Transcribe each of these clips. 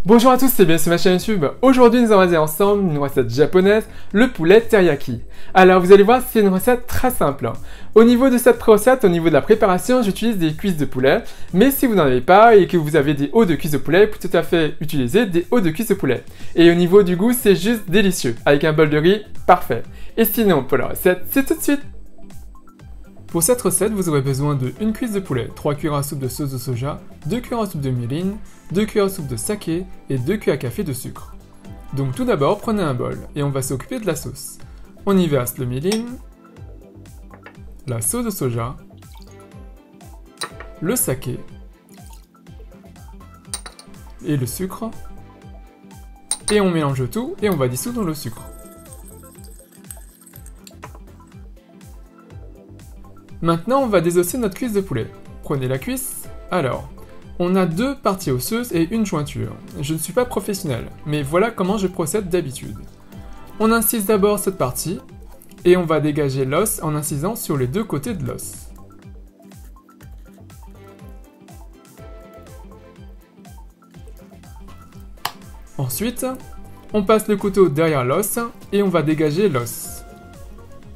Bonjour à tous, c'est bien sur ma chaîne YouTube. Aujourd'hui, nous allons réaliser ensemble une recette japonaise, le poulet teriyaki. Alors, vous allez voir, c'est une recette très simple. Au niveau de cette recette, au niveau de la préparation, j'utilise des cuisses de poulet. Mais si vous n'en avez pas et que vous avez des os de cuisses de poulet, vous pouvez tout à fait utiliser des os de cuisses de poulet. Et au niveau du goût, c'est juste délicieux. Avec un bol de riz, parfait. Et sinon, pour la recette, c'est tout de suite. Pour cette recette, vous aurez besoin de 1 cuisse de poulet, 3 cuillères à soupe de sauce de soja, 2 cuillères à soupe de mirin, 2 cuillères à soupe de saké et 2 cuillères à café de sucre. Donc tout d'abord, prenez un bol et on va s'occuper de la sauce. On y verse le mirin, la sauce de soja, le saké et le sucre. Et on mélange tout et on va dissoudre le sucre. Maintenant, on va désosser notre cuisse de poulet. Prenez la cuisse. Alors, on a 2 parties osseuses et une jointure. Je ne suis pas professionnel, mais voilà comment je procède d'habitude. On incise d'abord cette partie, et on va dégager l'os en incisant sur les 2 côtés de l'os. Ensuite, on passe le couteau derrière l'os, et on va dégager l'os.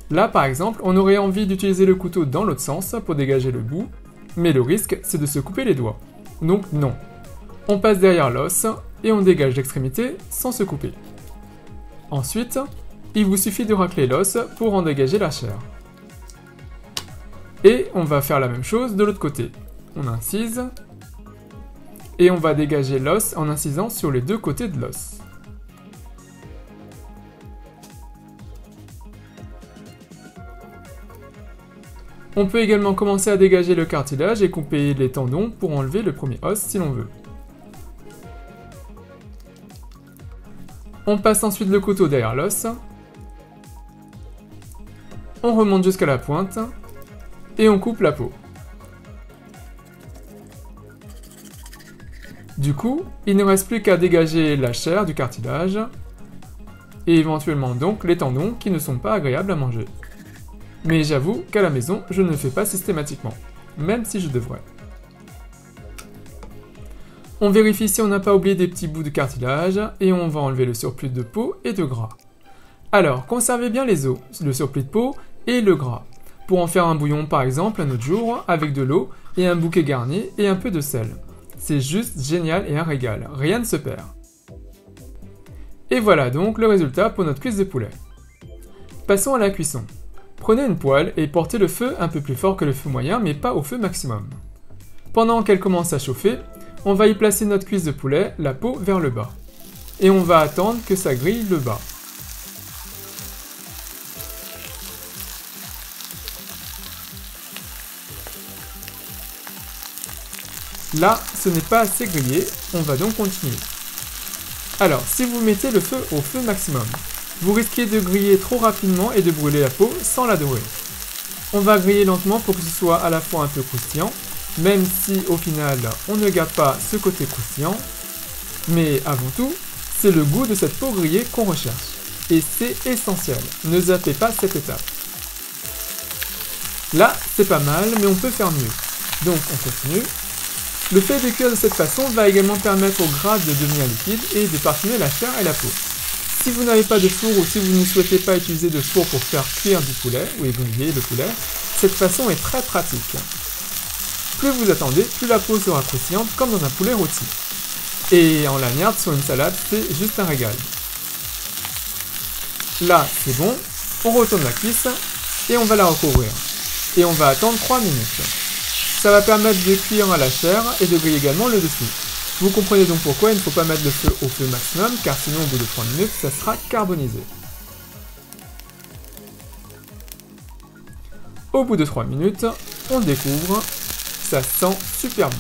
Là, par exemple, on aurait envie d'utiliser le couteau dans l'autre sens pour dégager le bout, mais le risque, c'est de se couper les doigts. Donc non. On passe derrière l'os et on dégage l'extrémité sans se couper. Ensuite, il vous suffit de racler l'os pour en dégager la chair. Et on va faire la même chose de l'autre côté. On incise et on va dégager l'os en incisant sur les 2 côtés de l'os. On peut également commencer à dégager le cartilage et couper les tendons pour enlever le premier os si l'on veut. On passe ensuite le couteau derrière l'os. On remonte jusqu'à la pointe et on coupe la peau. Du coup, il ne reste plus qu'à dégager la chair du cartilage et éventuellement donc les tendons qui ne sont pas agréables à manger. Mais j'avoue qu'à la maison, je ne le fais pas systématiquement, même si je devrais. On vérifie si on n'a pas oublié des petits bouts de cartilage, et on va enlever le surplus de peau et de gras. Alors, conservez bien les os, le surplus de peau et le gras, pour en faire un bouillon par exemple un autre jour, avec de l'eau et un bouquet garni et un peu de sel. C'est juste génial et un régal, rien ne se perd. Et voilà donc le résultat pour notre cuisse de poulet. Passons à la cuisson. Prenez une poêle et portez le feu un peu plus fort que le feu moyen, mais pas au feu maximum. Pendant qu'elle commence à chauffer, on va y placer notre cuisse de poulet, la peau vers le bas. Et on va attendre que ça grille le bas. Là, ce n'est pas assez grillé, on va donc continuer. Alors, si vous mettez le feu au feu maximum, vous risquez de griller trop rapidement et de brûler la peau sans la dorer. On va griller lentement pour que ce soit à la fois un peu croustillant, même si au final on ne garde pas ce côté croustillant, mais avant tout, c'est le goût de cette peau grillée qu'on recherche. Et c'est essentiel, ne zappez pas cette étape. Là, c'est pas mal, mais on peut faire mieux. Donc on continue. Le fait de cuire de cette façon va également permettre au gras de devenir liquide et de parfumer la chair et la peau. Si vous n'avez pas de four ou si vous ne souhaitez pas utiliser de four pour faire cuire du poulet ou griller le poulet, cette façon est très pratique. Plus vous attendez, plus la peau sera croustillante comme dans un poulet rôti. Et en lanière sur une salade, c'est juste un régal. Là, c'est bon, on retourne la cuisse et on va la recouvrir. Et on va attendre 3 minutes. Ça va permettre de cuire à la chair et de griller également le dessous. Vous comprenez donc pourquoi il ne faut pas mettre le feu au feu maximum, car sinon au bout de 3 minutes, ça sera carbonisé. Au bout de 3 minutes, on découvre, ça sent super bon.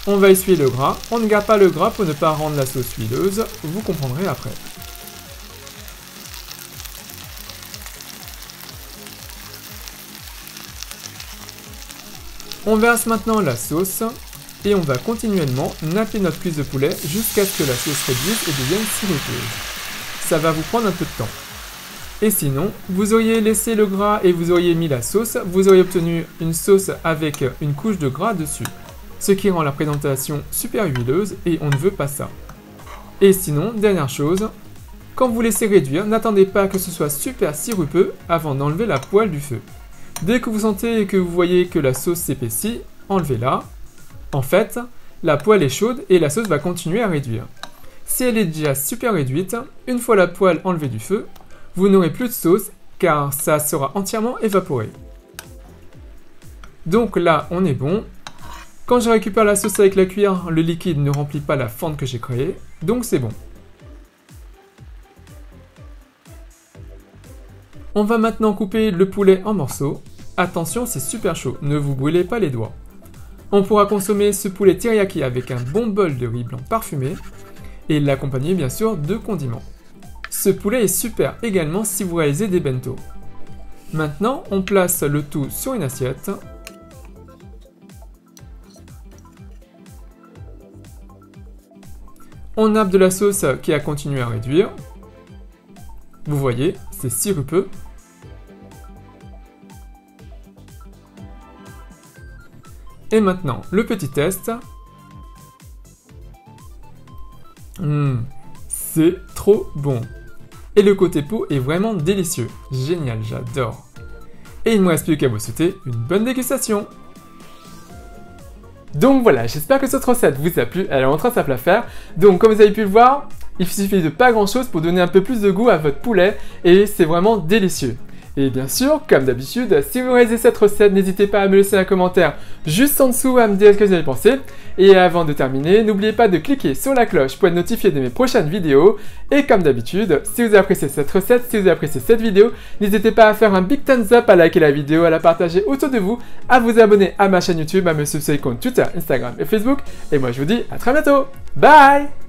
On va essuyer le gras, on ne garde pas le gras pour ne pas rendre la sauce huileuse, vous comprendrez après. On verse maintenant la sauce et on va continuellement napper notre cuisse de poulet jusqu'à ce que la sauce réduise et devienne sirupeuse. Ça va vous prendre un peu de temps. Et sinon, vous auriez laissé le gras et vous auriez mis la sauce, vous auriez obtenu une sauce avec une couche de gras dessus. Ce qui rend la présentation super huileuse et on ne veut pas ça. Et sinon, dernière chose, quand vous laissez réduire, n'attendez pas que ce soit super sirupeux avant d'enlever la poêle du feu. Dès que vous sentez et que vous voyez que la sauce s'épaissit, enlevez-la. En fait, la poêle est chaude et la sauce va continuer à réduire. Si elle est déjà super réduite, une fois la poêle enlevée du feu, vous n'aurez plus de sauce car ça sera entièrement évaporé. Donc là, on est bon. Quand je récupère la sauce avec la cuillère, le liquide ne remplit pas la fente que j'ai créée, donc c'est bon. On va maintenant couper le poulet en morceaux. Attention, c'est super chaud, ne vous brûlez pas les doigts. On pourra consommer ce poulet teriyaki avec un bon bol de riz blanc parfumé et l'accompagner bien sûr de condiments. Ce poulet est super également si vous réalisez des bento. Maintenant, on place le tout sur une assiette. On nappe de la sauce qui a continué à réduire. Vous voyez, c'est sirupeux. Et maintenant, le petit test. C'est trop bon. Et le côté peau est vraiment délicieux. Génial, j'adore. Et il ne me reste plus qu'à vous souhaiter une bonne dégustation. Donc voilà, j'espère que cette recette vous a plu, elle est vraiment très simple à faire. Donc comme vous avez pu le voir, il suffit de pas grand chose pour donner un peu plus de goût à votre poulet et c'est vraiment délicieux. Et bien sûr, comme d'habitude, si vous réalisez cette recette, n'hésitez pas à me laisser un commentaire juste en dessous à me dire ce que vous avez pensé. Et avant de terminer, n'oubliez pas de cliquer sur la cloche pour être notifié de mes prochaines vidéos. Et comme d'habitude, si vous avez apprécié cette recette, si vous avez apprécié cette vidéo, n'hésitez pas à faire un big thumbs up, à liker la vidéo, à la partager autour de vous, à vous abonner à ma chaîne YouTube, à me suivre sur les comptes Twitter, Instagram et Facebook. Et moi je vous dis à très bientôt. Bye!